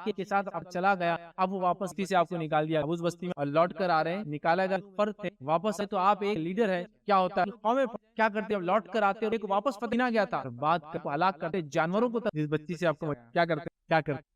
کے ساتھ اب چلا گیا، اب وہ واپس بستی سے آپ کو نکال دیا، اس بستی میں اور لوٹ کر آ رہے ہیں، نکالا گیا فرد تھے واپس ہے، تو آپ ایک لیڈر ہے، کیا ہوتا ہے قومیں کیا کرتے ہیں، اب لوٹ کر آتے اور ایک واپس فتنہ گیا تھا، بات کو ہلاک کرتے جانوروں کو جس بستی سے آپ کو کیا کرتے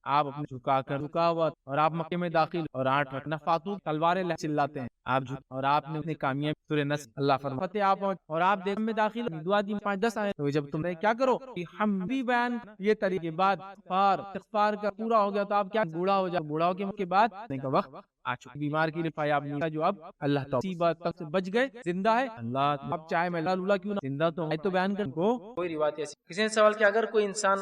آپ اپنے جھکا ہوا اور آپ مکے میں داخل اور 8 رکھنا فاتو تلواریں چلاتے ہیں آپ اور آپ نے اپنی کامیابی سورہ نصر اللہ فرماتے آپ اور آپ دیکھ میں داخل دعا دی 5-10 آئے تو جب تم نے کیا کرو کہ ہم بھی بیان یہ طریقے بعد استغفار کا پورا ہو گیا تو آپ کیا بوڑھا ہو جائے، بوڑھا ہو کے بعد نہیں کا وقت آ چکا، بیمار کی رفائی آپ نے جو اب اللہ تعالی بات تک سے بچ گئے، زندہ ہے اللہ، اب چاہے میں اللہ کیوں نہ زندہ تو ہے تو بیان کر کو کوئی روایت ایسی کسی نے سوال کیا، اگر کوئی انسان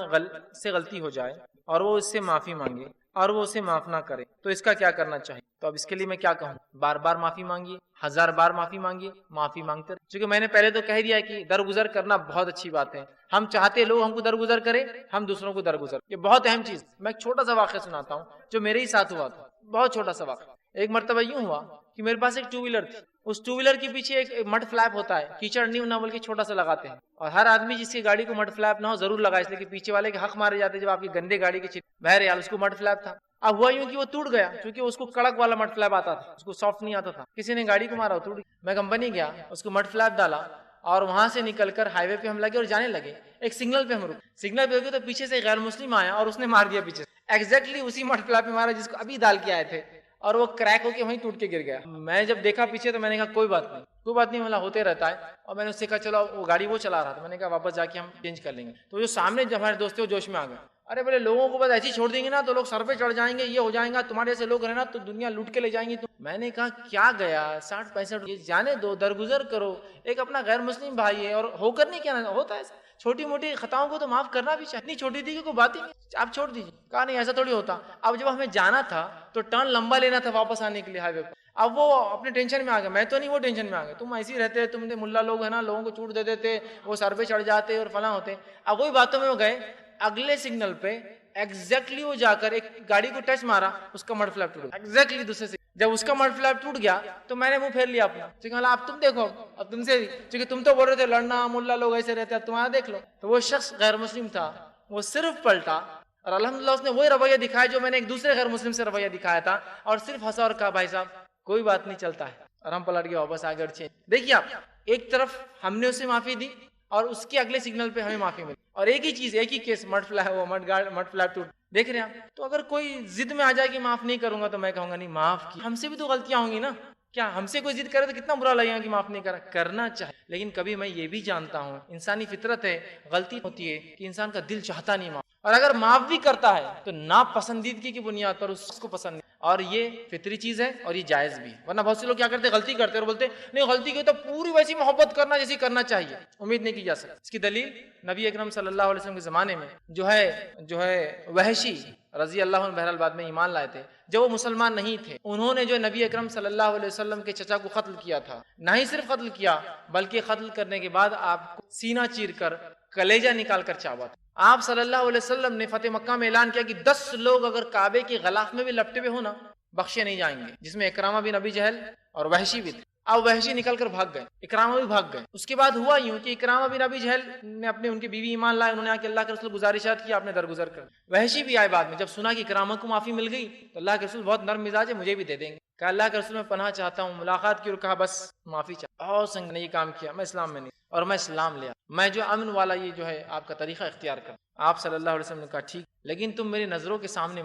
سے غلطی ہو جائے اور وہ اس سے معافی مانگے اور وہ اسے معاف نہ کرے تو اس کا کیا کرنا چاہیے؟ تو اب اس کے لیے میں کیا کہوں؟ بار بار معافی مانگیے، 1000 بار معافی مانگیے، معافی مانگتے رہے، چونکہ میں نے پہلے تو کہہ دیا کہ درگزر کرنا بہت اچھی بات ہے، ہم چاہتے لوگ ہم کو درگزر کرے، ہم دوسروں کو درگزر، یہ بہت اہم چیز۔ میں ایک چھوٹا سا واقعہ سناتا ہوں جو میرے ہی ساتھ ہوا تھا، بہت چھوٹا سا واقعہ۔ ایک مرتبہ یوں ہوا کہ میرے پاس ایک 2 ویلر تھی، اس 2 ویلر کے پیچھے ایک مڈ فلیپ ہوتا ہے، کیچڑ نہیں ہونا بلکہ چھوٹا سا لگاتے ہیں، اور ہر آدمی جس کی گاڑی کو مڈ فلیپ نہ ہو ضرور لگائے، اس لیے کہ پیچھے والے کے حق مارے جاتے جب آپ کی گندے گاڑی کے بہرحال اس کو مڈ فلیپ تھا۔ اب ہوا یوں کہ وہ ٹوٹ گیا، کیونکہ اس کو کڑک والا مڈ فلیپ آتا تھا، اس کو سافٹ نہیں آتا تھا، کسی نے گاڑی کو مارا ٹوٹ گیا۔ میں کمپنی گیا، اس کو مڈ فلیپ ڈالا اور وہاں سے نکل کر ہائی وے پہ ہم لگے اور جانے لگے۔ ایک سگنل پہ ہم رکے، سگنل پہ رکے تو پیچھے سے غیر مسلم آیا اور اس نے مار دیا پیچھے سے، ایگزیکٹلی اسی مڈ فلیپ پہ مارا جس کو ابھی ڈال کے آئے تھے، اور وہ کریک ہو کے وہیں ٹوٹ کے گر گیا۔ میں جب دیکھا پیچھے تو میں نے کہا کوئی بات نہیں مطلب ہوتے رہتا ہے، اور میں نے اس سے کہا چلو، وہ گاڑی وہ چلا رہا تھا، میں نے کہا واپس جا کے ہم چینج کر لیں گے۔ تو جو سامنے جب ہمارے دوست تھے وہ جوش میں آ گئے، ارے بولے لوگوں کو بس ایسے ہی چھوڑ دیں گے نا تو لوگ سر پہ چڑھ جائیں گے، یہ ہو جائیں گا، تمہارے جیسے لوگ رہنا تو دنیا لوٹ کے لے جائیں گی۔ تو میں نے کہا کیا گیا 60-65 یہ جانے دو، درگزر کرو، ایک اپنا غیر مسلم بھائی ہے اور ہو کر نہیں کیا ہوتا ہے، چھوٹی موٹی خطاؤں کو تو معاف کرنا بھی چاہیے، اتنی چھوٹی تھی کہ کوئی بات ہی نہیں، آپ چھوڑ دیجیے۔ کہا نہیں ایسا تھوڑی ہوتا۔ اب جب ہمیں جانا تھا تو ٹرن لمبا لینا تھا واپس آنے کے لیے ہائی وے پر، اب وہ اپنے ٹینشن میں آ گئے، میں تو نہیں، وہ ٹینشن میں آ گئے، تم ایسے ہی رہتے، تم نے ملا لوگ ہیں نا، لوگوں کو چھوٹ دے دیتے، وہ سر پہ چڑھ جاتے اور فلاں ہوتے۔ اب وہی باتوں میں وہ گئے، اگلے سگنل پہ ایگزیکٹلی وہ جا کر ایک گاڑی کو ٹچ مارا، اس کا مڈ فلیپ ٹوٹ گیا ایگزیکٹلی دوسرے سے۔ جب اس کا مڈ فلیپ ٹوٹ گیا تو میں نے منہ پھیر لیا اپنا، چونکہ اب تم دیکھو، اب تم سے، چونکہ تم تو بول رہے تھے لڑنا ملا لوگ ایسے رہتے، اب تمہارا دیکھ لو۔ تو وہ شخص غیر مسلم تھا، وہ صرف پلٹا اور الحمدللہ اس نے وہی رویہ دکھایا جو میں نے ایک دوسرے غیر مسلم سے رویہ دکھایا تھا، اور صرف ہنسا اور کہا بھائی صاحب کوئی بات نہیں چلتا ہے، اور ہم پلٹ کے واپس آگے اڑچے۔ دیکھیے آپ، ایک طرف ہم نے اسے معافی دی اور اس کے اگلے سگنل پہ ہمیں معافی ملی، اور ایک ہی چیز، ایک ہی کیس، مڈ فلیپ ٹوٹ۔ دیکھ رہے ہیں آپ، تو اگر کوئی ضد میں آ جائے کہ معاف نہیں کروں گا تو میں کہوں گا نہیں، معاف کی، ہم سے بھی تو غلطیاں ہوں گی نا، کیا ہم سے کوئی ضد کرے تو کتنا برا لگے گا کہ معاف نہیں کرنا چاہے، لیکن کبھی میں یہ بھی جانتا ہوں انسانی فطرت ہے، غلطی ہوتی ہے کہ انسان کا دل چاہتا نہیں معاف، اور اگر معاف بھی کرتا ہے تو ناپسندیدگی کی بنیاد پر اس کو پسند نہیں، اور یہ فطری چیز ہے اور یہ جائز بھی ہے۔ ورنہ بہت سے لوگ کیا کرتے ہیں، غلطی کرتے اور بولتے نہیں غلطی کی تو پوری ویسی محبت کرنا جیسی کرنا چاہیے، امید نہیں کی جا سکتی۔ اس کی دلیل نبی اکرم صلی اللہ علیہ وسلم کے زمانے میں جو ہے وحشی رضی اللہ عنہ، بہرحال بعد میں ایمان لائے تھے، جب وہ مسلمان نہیں تھے، انہوں نے جو نبی اکرم صلی اللہ علیہ وسلم کے چچا کو قتل کیا تھا، نہ ہی صرف قتل کیا بلکہ قتل کرنے کے بعد آپ کو سینہ چیر کر کلیجہ نکال کر چاوا تھا۔ آپ صلی اللہ علیہ وسلم نے فتح مکہ میں اعلان کیا کہ 10 لوگ اگر کعبے کے غلاف میں بھی لپٹے ہوئے ہونا بخشے نہیں جائیں گے، جس میں اکرامہ بن ابی جہل اور وحشی بھی تھے۔ اب وحشی نکل کر بھاگ گئے، اکرامہ بھی بھاگ گئے۔ اس کے بعد ہوا یوں کہ اکرامہ بن ابی جہل نے ان کی بیوی ایمان لائے، انہوں نے آ کے اللہ کے رسول گزارشات کی، آپ نے درگزر کر۔ وحشی بھی آئے بعد میں، جب سنا کہ اکرامہ کو معافی مل گئی تو اللہ کے رسول بہت نرم مزاج ہے، مجھے بھی دے دیں گے، کہا اللہ کے رسول میں پناہ چاہتا ہوں، ملاقات کی، اور کہا بس معافی چاہتا ہوں، اور سنگ نے یہ کام کیا، میں اسلام میں نہیں، اور میں اسلام لیا، میں جو امن والا یہ جو ہے آپ کا طریقہ اختیار کر۔ آپ صلی اللہ علیہ وسلم نے کہا ٹھیک، لیکن تم میری نظروں کے سامنے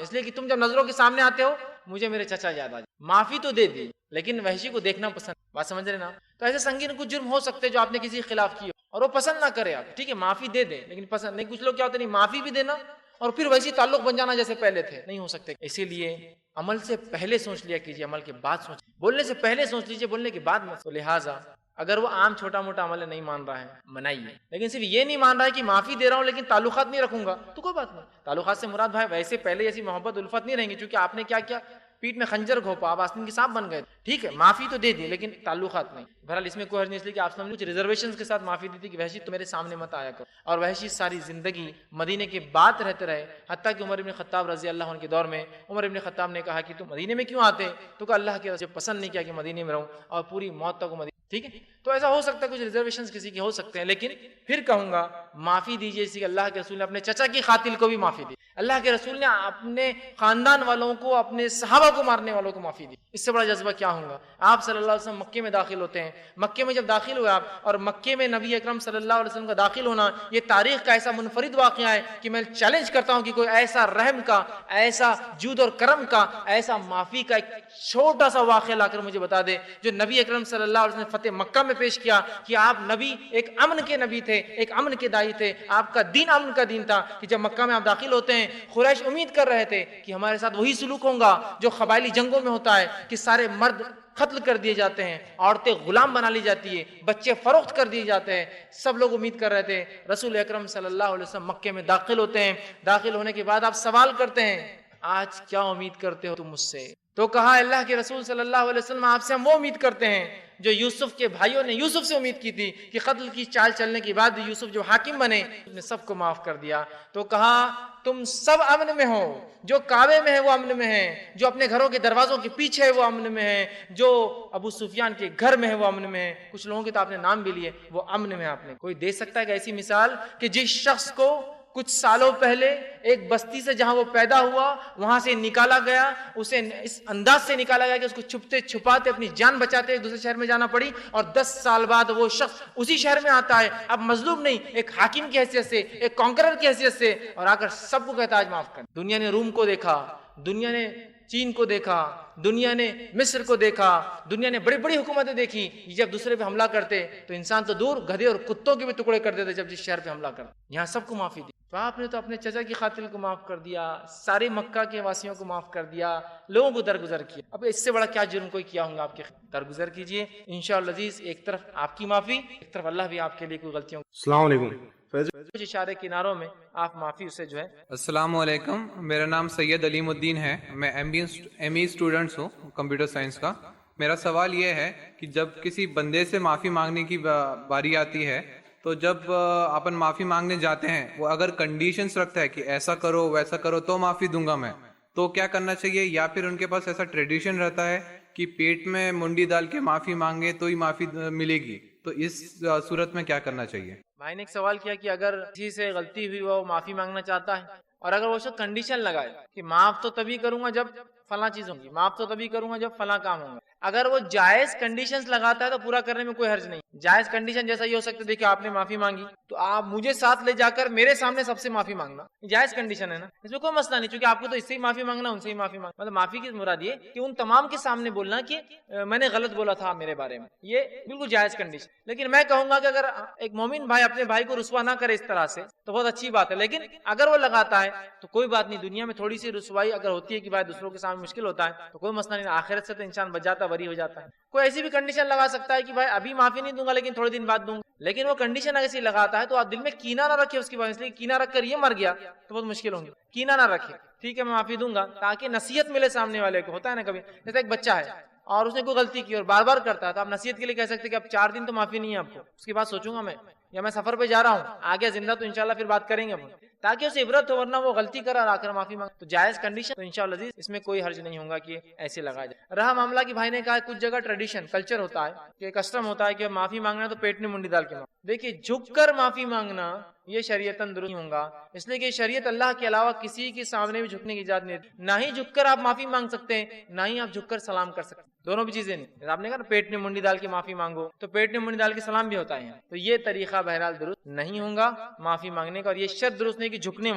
اس لیے کہ تم جب نظروں کے سامنے آتے ہو مجھے میرے چچا یاد آ جائے۔ معافی تو دے دی لیکن وحشی کو دیکھنا پسند، بات سمجھ رہے نا؟ تو ایسے سنگین کچھ جرم ہو سکتے جو آپ نے کسی کے خلاف کیے اور وہ پسند نہ کرے، آپ ٹھیک ہے معافی دے دیں لیکن پسند نہیں۔ کچھ لوگ کیا ہوتے نہیں، معافی بھی دینا اور پھر ویسی تعلق بن جانا جیسے پہلے تھے، نہیں ہو سکتے۔ اسی لیے عمل سے پہلے سوچ لیا کیجیے، عمل کے بعد سوچ، بولنے سے پہلے سوچ لیجیے، بولنے کے بعد مت۔ تو لہٰذا اگر وہ عام چھوٹا موٹا عمل نہیں مان رہا ہے منائیے، لیکن صرف یہ نہیں مان رہا ہے کہ معافی دے رہا ہوں لیکن تعلقات نہیں رکھوں گا تو کوئی بات نہیں۔ تعلقات سے مراد بھائی ویسے پہلے جیسی محبت الفت نہیں رہیں گی، چونکہ آپ نے کیا کیا، پیٹ میں خنجر گھونپا، آپ آستین کے سانپ بن گئے، ٹھیک ہے معافی تو دے دی لیکن تعلقات نہیں۔ بہرحال اس میں کوئی حرج نہیں، اس لیے کہ آپ نے کچھ ریزرویشنز کے ساتھ معافی دی تھی کہ وحشی تو میرے سامنے مت آیا کرو، اور وحشی ساری زندگی مدینے کے بعد رہتے رہے، حتیٰ کہ عمر بن خطاب رضی اللہ عنہ کے دور میں عمر بن خطاب نے کہا کہ تم مدینے میں کیوں آتے، تو کہ اللہ کے رسول پسند نہیں کیا کہ مدینے میں رہوں، اور پوری موت تک مدینے، ٹھیک ہے۔ تو ایسا ہو سکتا ہے کچھ ریزرویشنز کسی کے ہو سکتے ہیں، لیکن پھر کہوں گا معافی دیجیے، اسی کہ اللہ کے رسول نے اپنے چچا کی قاتل کو بھی معافی دی۔ اللہ کے رسول نے اپنے خاندان والوں کو، اپنے صحابہ کو مارنے والوں کو معافی دی. اس سے بڑا جذبہ کیا ہوگا؟ آپ صلی اللہ علیہ وسلم مکے میں داخل ہوتے ہیں. مکے میں جب داخل ہوئے آپ، اور مکے میں نبی اکرم صلی اللہ علیہ وسلم کا داخل ہونا یہ تاریخ کا ایسا منفرد واقعہ ہے کہ میں چیلنج کرتا ہوں کہ کوئی ایسا رحم کا، ایسا جود اور کرم کا، ایسا معافی کا ایک چھوٹا سا واقعہ لا کر مجھے بتا دے جو نبی اکرم صلی اللہ علیہ وسلم نے فتح مکہ میں پیش کیا. کہ آپ نبی ایک امن کے نبی تھے، ایک امن کے داعی تھے، آپ کا دین امن کا دین تھا. کہ جب مکہ میں آپ داخل ہوتے ہیں، قریش امید کر رہے تھے کہ ہمارے ساتھ وہی سلوک ہوگا جو قبائلی جنگوں میں ہوتا ہے کہ سارے مرد قتل کر دیے جاتے ہیں، عورتیں غلام بنا لی جاتی ہے، بچے فروخت کر دیے جاتے ہیں. سب لوگ امید کر رہے تھے. رسول اکرم صلی اللہ علیہ وسلم مکے میں داخل ہوتے ہیں. داخل ہونے کے بعد آپ سوال کرتے ہیں آج کیا امید کرتے ہو تم مجھ سے؟ تو کہا اللہ کے رسول صلی اللہ علیہ وسلم آپ سے ہم وہ امید کرتے ہیں جو یوسف کے بھائیوں نے یوسف سے امید کی تھی کہ قتل کی چال چلنے کے بعد یوسف جو حاکم بنے نے سب کو معاف کر دیا. تو کہا تم سب امن میں ہو، جو کعبے میں ہے وہ امن میں ہے، جو اپنے گھروں کے دروازوں کے پیچھے ہے وہ امن میں ہے، جو ابو سفیان کے گھر میں ہے وہ امن میں ہے. کچھ لوگوں کے تو آپ نے نام بھی لیے، وہ امن میں. آپ نے کوئی دے سکتا ہے کہ ایسی مثال کہ جس شخص کو کچھ سالوں پہلے ایک بستی سے جہاں وہ پیدا ہوا وہاں سے نکالا گیا، اسے اس انداز سے نکالا گیا کہ اس کو چھپتے چھپاتے اپنی جان بچاتے ایک دوسرے شہر میں جانا پڑی، اور 10 سال بعد وہ شخص اسی شہر میں آتا ہے، اب مظلوم نہیں، ایک حاکم کی حیثیت سے، ایک کانکرر کی حیثیت سے، اور آ کر سب کو کہتا ہے آج معاف کر. دنیا نے روم کو دیکھا، دنیا نے چین کو دیکھا، دنیا نے مصر کو دیکھا، دنیا نے بڑی بڑی حکومتیں دیکھی. جب دوسرے پہ حملہ کرتے تو انسان تو دور، گدھے اور کتوں کے بھی ٹکڑے کر دیتے. جب جس شہر پہ حملہ کرتے یہاں سب کو معافی دی. تو آپ نے تو اپنے چچا کی قاتل کو معاف کر دیا، سارے مکہ کے واسیوں کو معاف کر دیا، لوگوں کو درگزر کیا. اب اس سے بڑا کیا جرم کوئی کیا ہوگا؟ آپ کے درگزر کیجئے انشاءاللہ عزیز. ایک طرف آپ کی معافی، ایک طرف اللہ بھی آپ کے لیے کوئی غلطیوں. السلام علیکم. کچھ اشارے کناروں میں آپ معافی اسے جو ہے. السلام علیکم، میرا نام سید علیم الدین ہے، میں ایم ای اسٹوڈنٹس ہوں کمپیوٹر سائنس کا. میرا سوال یہ ہے کہ جب کسی بندے سے معافی مانگنے کی باری آتی ہے تو جب اپن معافی مانگنے جاتے ہیں وہ اگر کنڈیشنز رکھتا ہے کہ ایسا کرو ویسا کرو تو معافی دوں گا میں، تو کیا کرنا چاہیے؟ یا پھر ان کے پاس ایسا ٹریڈیشن رہتا ہے کہ پیٹ میں منڈی ڈال کے معافی مانگے تو ہی معافی ملے گی، تو اس صورت میں کیا کرنا چاہیے؟ بھائی نے ایک سوال کیا کہ اگر کسی سے غلطی ہوئی وہ معافی مانگنا چاہتا ہے اور اگر وہ کنڈیشن لگائے کہ معاف تو تبھی کروں گا جب فلاں چیز ہوگی، معاف تو تبھی کروں گا جب فلاں کام ہوگا. اگر وہ جائز کنڈیشنز لگاتا ہے تو پورا کرنے میں کوئی حرج نہیں. جائز کنڈیشن جیسا یہ ہو سکتا ہے دیکھیں آپ نے معافی مانگی تو آپ مجھے ساتھ لے جا کر میرے سامنے سب سے معافی مانگنا، جائز کنڈیشن ہے نا، اس میں کوئی مسئلہ نہیں. چونکہ آپ کو تو اس سے ہی معافی مانگنا، ان سے ہی معافی مانگنا. مطلب معافی کی مراد یہ کہ ان تمام کے سامنے بولنا کہ میں نے غلط بولا تھا میرے بارے میں، یہ بالکل جائز کنڈیشن. لیکن میں کہوں گا کہ اگر ایک مومن بھائی اپنے بھائی کو رسوا نہ کرے اس طرح سے تو بہت اچھی بات ہے. لیکن اگر وہ لگاتا ہے تو کوئی بات نہیں، دنیا میں تھوڑی سی رسوائی اگر ہوتی ہے کہ بھائی دوسروں کے سامنے مشکل ہوتا ہے تو کوئی مسئلہ نہیں، آخرت سے تو انسان بچ جاتا، بری ہو جاتا ہے. کوئی ایسی بھی کنڈیشن لگا سکتا ہے کہ بھائی ابھی معافی نہیں دوں گا لیکن تھوڑے دن بعد دوں گا. لیکن وہ کنڈیشن اگر ایسی لگاتا ہے تو آپ دل میں کینہ نہ رکھے اس کی وجہ سے، کینہ رکھ کر یہ مر گیا تو بہت مشکل ہوں گی. کینہ نہ رکھے، ٹھیک ہے میں معافی دوں گا تاکہ نصیحت ملے سامنے والے کو. ہوتا ہے نا کبھی جیسے ایک بچہ ہے اور اس نے کوئی غلطی کی اور بار بار کرتا ہے تو آپ نصیحت کے لیے کہہ سکتے ہیں کہ اب 4 دن تو معافی نہیں ہے آپ کو، اس کے بعد سوچوں گا میں، یا میں سفر پہ جا رہا ہوں، آگے زندہ تو انشاءاللہ پھر بات کریں گے اپن، تاکہ اسے عبرت ہو، ورنہ وہ غلطی کرا اور آ کر معافی مانگ. تو جائز کنڈیشن تو انشاءاللہ عزیز اس میں کوئی حرج نہیں ہوگا کہ ایسے لگایا جائے. رہا معاملہ کہ بھائی نے کہا کچھ جگہ ٹریڈیشن کلچر ہوتا ہے کہ کسٹم ہوتا ہے کہ معافی مانگنا تو پیٹ میں منڈی ڈال کے مانگنا. دیکھیے جھک کر معافی مانگنا یہ شریعتاً درست نہیں ہوگا، اس لیے کہ شریعت اللہ کے علاوہ کسی کے سامنے بھی جھکنے کی اجازت نہیں ہے. نہ ہی جھک کر آپ معافی مانگ سکتے ہیں، نہ ہی آپ جھک کر سلام کر سکتے ہیں، دونوں بھی چیزیں نہیں. آپ نے کہا نا پیٹ میں منڈی ڈال کے معافی مانگو، تو پیٹ میں منڈی ڈال کے سلام بھی ہوتا ہے. تو یہ طریقہ بہرحال درست نہیں ہوگا معافی مانگنے کا، اور یہ شرط درست نہیں کہ جھکنے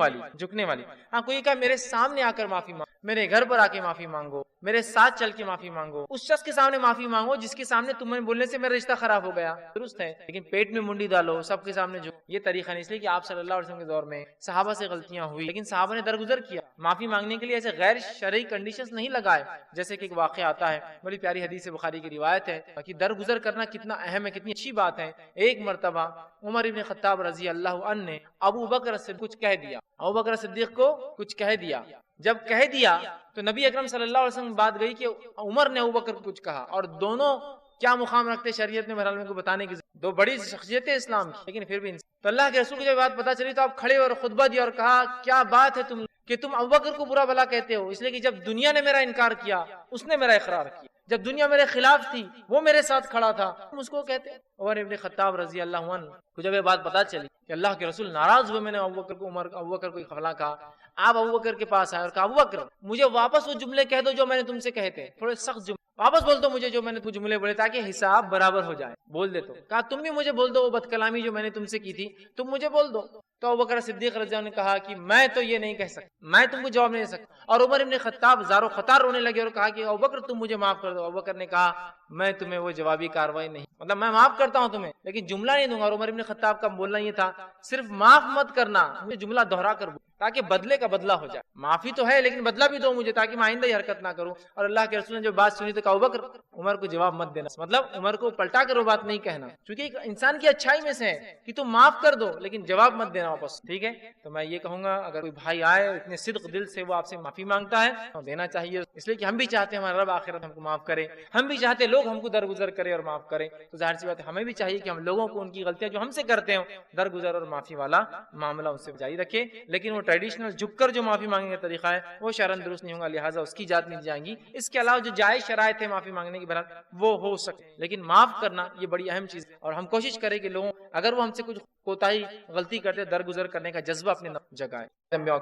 والی. ہاں کوئی کہا میرے سامنے آ کر معافی مانگو، میرے گھر پر آ کے معافی مانگو، میرے ساتھ چل کے معافی مانگو، اس شخص کے سامنے معافی مانگو جس کے سامنے تمہیں بولنے سے میرا رشتہ خراب ہو گیا، درست ہے. لیکن پیٹ میں منڈی ڈالو، سب کے سامنے جھکو، یہ طریقہ نہیں. اس لیے کہ آپ صلی اللہ علیہ وسلم کے دور میں صحابہ سے غلطیاں ہوئی لیکن صحابہ نے درگزر کیا. معافی مانگنے کے لیے ایسے غیر شرعی کنڈیشنز نہیں لگائے. جیسے کہ ایک واقعہ آتا ہے، بڑی پیاری حدیث بخاری کی روایت ہے کہ درگزر کرنا کتنا اہم ہے، کتنی اچھی بات ہے. ایک مرتبہ عمر ابن خطاب رضی اللہ عنہ نے ابو بکر سے کچھ کہہ دیا، ابو بکر صدیق کو کچھ کہہ دیا. جب کہہ دیا تو نبی اکرم صلی اللہ علیہ وسلم بات گئی کہ عمر نے ابو بکر کو کچھ کہا، اور دونوں کیا مقام رکھتے شریعت میں بہرحال میں کو بتانے کی، دو بڑی شخصیتیں اسلام کی، لیکن پھر بھی تو اللہ کے رسول کو جب بات پتا چلی تو آپ کھڑے اور خطبہ دیا اور کہا کیا بات ہے تم کہ تم ابو بکر کو برا بھلا کہتے ہو، اس لیے کہ جب دنیا نے میرا انکار کیا اس نے میرا اقرار کیا، جب دنیا میرے خلاف تھی وہ میرے ساتھ کھڑا تھا، تم اس کو کہتے. عمر ابن خطاب رضی اللہ عنہ کو جب یہ بات پتا چلی کہ اللہ کے رسول ناراض ہوئے میں نے ابو بکر کو قبلہ کہا، آپ ابو بکر کے پاس آئے اور کہا ابو بکر مجھے واپس وہ جملے کہہ دو جو میں نے تم سے کہے تھے، تھوڑے سخت جملے واپس بول دو مجھے جو میں نے جملے بولے تاکہ حساب برابر ہو جائے، بول دے تو کہا تم بھی مجھے بول دو وہ بد کلامی جو میں نے تم سے کی تھی تم مجھے بول دو۔ تو ابو بکر صدیق رضی اللہ عنہ نے کہا کہ میں تو یہ نہیں کہہ سکتا، میں تم کو جواب نہیں دے سکتا، اور عمر ابن خطاب زار و خطار رونے لگے اور کہا کہ ابو بکر تم مجھے معاف کر دو۔ ابو بکر نے کہا میں تمہیں وہ جوابی کاروائی نہیں، مطلب میں معاف کرتا ہوں تمہیں لیکن جملہ نہیں دوں گا۔ اور عمر ابن خطاب کا بولنا یہ تھا صرف معاف مت کرنا، مجھے جملہ دہرا کر تاکہ بدلے کا بدلہ ہو جائے، معافی تو ہے لیکن بدلہ بھی دو مجھے تاکہ میں آئندہ یہ حرکت نہ کروں۔ اور اللہ کے رسول نے جو بات سنی تو کہا ابو بکر عمر کو جواب مت دینا، مطلب عمر کو پلٹا کر وہ بات نہیں کہنا، کیونکہ ایک انسان کی اچھائی میں سے ہے کہ تم معاف کر دو لیکن جواب مت دینا واپس، ٹھیک ہے؟ تو میں یہ کہوں گا اگر کوئی بھائی آئے اتنے صدق دل سے وہ آپ سے معافی مانگتا ہے تو دینا چاہیے، اس لیے کہ ہم بھی چاہتے ہیں ہمارا رب آخرت ہم کو معاف کرے، ہم بھی چاہتے ہیں لوگ ہم کو درگزر کرے اور معاف کرے، تو ظاہر سی بات ہے ہمیں بھی چاہیے کہ ہم لوگوں کو ان کی غلطیاں جو ہم سے کرتے ہیں درگزر اور معافی والا معاملہ ان سے جاری رکھے، لیکن وہ ٹریڈیشنل جھک کر جو معافی مانگنے کا طریقہ ہے وہ شرعاً درست نہیں ہوگا، لہٰذا اس کی جات نہیں جائیں گی۔ اس کے علاوہ جو جائز شرائط ہے معافی مانگنے کی بہرحال وہ ہو سکے، لیکن معاف کرنا یہ بڑی اہم چیز ہے، اور ہم کوشش کریں کہ لوگوں اگر وہ ہم سے کچھ کوتاہی غلطی کرتے درگزر کرنے کا جذبہ اپنے جگہ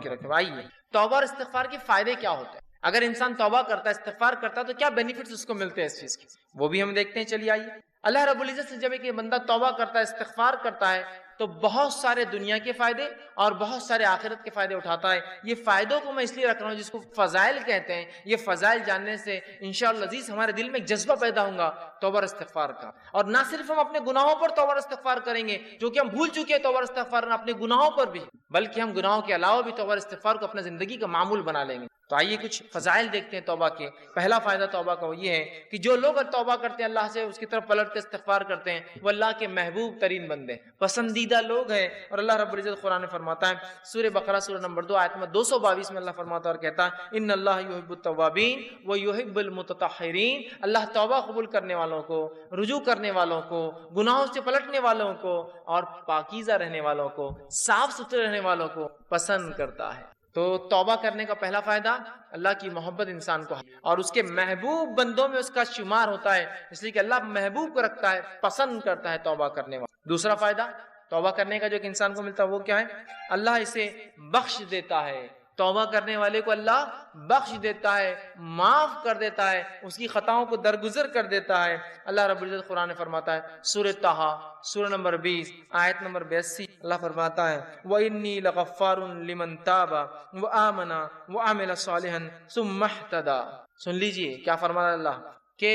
رکھے۔ آئیے توبہ اور استغفار کے فائدے کیا ہوتے ہیں؟ اگر انسان توبہ کرتا ہے استغفار کرتا ہے تو کیا بینیفٹس اس کو ملتے ہیں اس چیز کے، وہ بھی ہم دیکھتے ہیں۔ چلیے آئیے، اللہ رب العزت سے جب ایک بندہ توبہ کرتا ہے استغفار کرتا ہے تو بہت سارے دنیا کے فائدے اور بہت سارے آخرت کے فائدے اٹھاتا ہے۔ یہ فائدوں کو میں اس لیے رکھ رہا ہوں جس کو فضائل کہتے ہیں، یہ فضائل جاننے سے انشاءاللہ عزیز ہمارے دل میں ایک جذبہ پیدا ہوگا توبہ اور استغفار کا، اور نہ صرف ہم اپنے گناہوں پر توبہ اور استغفار کریں گے جو کہ ہم بھول چکے ہیں توبہ اور استغفار اپنے گناہوں پر بھی، بلکہ ہم گناہوں کے علاوہ بھی توبہ اور استغفار کو اپنے زندگی کا معمول بنا لیں گے۔ تو آئیے کچھ فضائل دیکھتے ہیں توبہ کے۔ پہلا فائدہ توبہ کا وہ یہ ہے کہ جو لوگ توبہ کرتے ہیں اللہ سے اس کی طرف پلٹ کے استغفار کرتے ہیں وہ اللہ کے محبوب ترین بندے پسندیدہ لوگ ہیں، اور اللہ رب العزت قرآن میں فرماتا ہے سورہ بقرہ سورہ نمبر 2 آیت نمبر 222 میں اللہ فرماتا ہے اور کہتا ہے ان اللہ یحب التوابین و یحب المتطہرین، اللہ توبہ قبول کرنے والوں کو، رجوع کرنے والوں کو، گناہوں سے پلٹنے والوں کو اور پاکیزہ رہنے والوں کو، صاف ستھرے رہنے والوں کو پسند کرتا ہے۔ تو توبہ کرنے کا پہلا فائدہ اللہ کی محبت انسان کو اور اس کے محبوب بندوں میں اس کا شمار ہوتا ہے، اس لیے کہ اللہ محبوب کو رکھتا ہے، پسند کرتا ہے توبہ کرنے والا۔ دوسرا فائدہ توبہ کرنے کا جو ایک انسان کو ملتا ہے وہ کیا ہے؟ اللہ اسے بخش دیتا ہے، توبہ کرنے والے کو اللہ بخش دیتا ہے، معاف کر دیتا ہے، اس کی خطاؤں کو درگزر کر دیتا ہے۔ اللہ رب العزت قرآن میں فرماتا ہے سورہ طٰہٰ سورہ نمبر 20 آیت نمبر 82 اللہ فرماتا ہے وَإِنِّي لَغَفَّارٌ لِمَن تَابَ وَآمَنَ وَعَمِلَ صَالِحًا ثُمَّ اهْتَدَىٰ۔ سن لیجئے کیا فرماتا اللہ کہ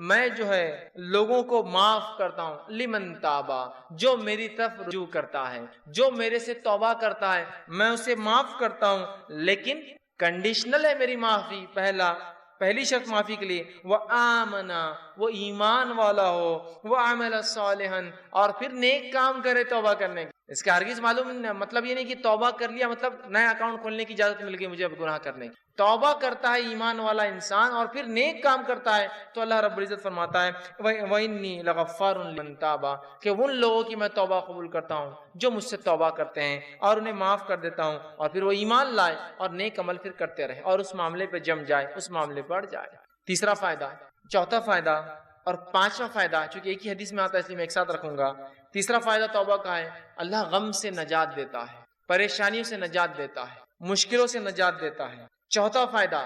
میں جو ہے لوگوں کو معاف کرتا ہوں، لمن تابا، جو میری طرف رجوع کرتا ہے، جو میرے سے توبہ کرتا ہے میں اسے معاف کرتا ہوں، لیکن کنڈیشنل ہے میری معافی۔ پہلی شرط معافی کے لیے وہ آمنا، وہ ایمان والا ہو، وہ عمل صالحا، اور پھر نیک کام کرے توبہ کرنے کے۔ اس کا ہرگز معلوم مطلب یہ نہیں کہ توبہ کر لیا مطلب نیا اکاؤنٹ کھولنے کی اجازت مل گئی مجھے اب گناہ کرنے کی۔ توبہ کرتا ہے ایمان والا انسان اور پھر نیک کام کرتا ہے تو اللہ رب العزت فرماتا ہے وَإِنِّي لَغَفَّارٌ لِمَن تَابَ، کہ ان لوگوں کی میں توبہ قبول کرتا ہوں جو مجھ سے توبہ کرتے ہیں اور انہیں معاف کر دیتا ہوں، اور پھر وہ ایمان لائے اور نیک عمل پھر کرتے رہے اور اس معاملے پہ جم جائے، اس معاملے پر جائے۔ تیسرا فائدہ، چوتھا فائدہ اور پانچواں فائدہ چونکہ ایک ہی حدیث میں آتا ہے اس لیے میں ایک ساتھ رکھوں گا۔ تیسرا فائدہ توبہ کا ہے اللہ غم سے نجات دیتا ہے، پریشانیوں سے نجات دیتا ہے، مشکلوں سے نجات دیتا ہے۔ چوتھا فائدہ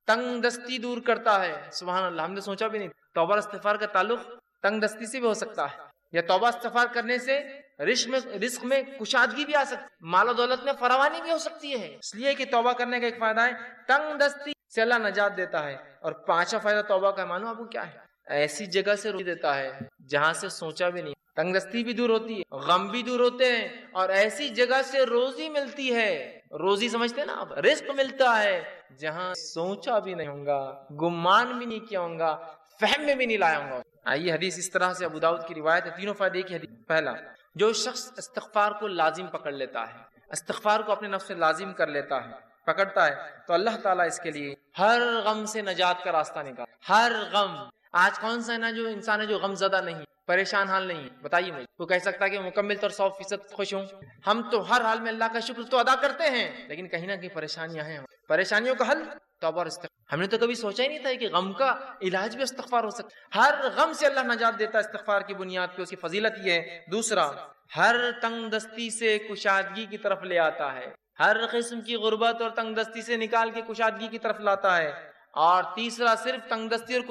تنگ دستی دور کرتا ہے۔ سبحان اللہ، ہم نے سوچا بھی نہیں توبہ استغفار کا تعلق تنگ دستی سے بھی ہو سکتا ہے، یا توبہ استغفار کرنے سے رزق میں کشادگی بھی آ سکتی، مال و دولت میں فراوانی بھی ہو سکتی ہے، اس لیے کہ توبہ کرنے کا ایک فائدہ ہے تنگ دستی سے اللہ نجات دیتا ہے۔ اور پانچواں فائدہ توبہ کا معلوم آپ کو کیا ہے؟ ایسی جگہ سے روزی دیتا ہے جہاں سے سوچا بھی نہیں، تنگ دستی بھی دور ہوتی ہے، غم بھی دور ہوتے ہیں، اور ایسی جگہ سے روزی ملتی ہے، روزی سمجھتے ہیں نا آپ، رزق ملتا ہے جہاں سوچا بھی نہیں ہوگا، گمان بھی نہیں کیا ہوگا، فہم میں بھی نہیں لایا ہوگا۔ آئیے حدیث اس طرح سے ابو داؤد کی روایت ہے، تینوں فائدے کی حدیث۔ پہلا، جو شخص استغفار کو لازم پکڑ لیتا ہے، استغفار کو اپنے نفس سے لازم کر لیتا ہے، پکڑتا ہے، تو اللہ تعالیٰ اس کے لیے ہر غم سے نجات کا راستہ نکال۔ ہر غم، آج کون سا ہے نا جو انسان ہے جو غم زدہ نہیں، پریشان حال نہیں؟ بتائیے مجھے، تو کہہ سکتا ہے کہ مکمل طور 100% خوش ہوں؟ ہم تو ہر حال میں اللہ کا شکر تو ادا کرتے ہیں، لیکن کہیں نہ کہیں پریشانیاں ہیں۔ پریشانیوں کا حل توبہ اور استغفار۔ ہم نے تو کبھی سوچا ہی نہیں تھا کہ غم کا علاج بھی استغفار ہو سکتا ہے۔ ہر غم سے اللہ نجات دیتا ہے استغفار کی بنیاد پہ، اس کی فضیلت یہ ہے۔ دوسرا، ہر تنگ دستی سے کشادگی کی طرف لے آتا ہے، ہر قسم کی غربت اور تنگ دستی سے نکال کے کشادگی کی طرف لاتا ہے. اور تیسرا صرف تنگ دستی اور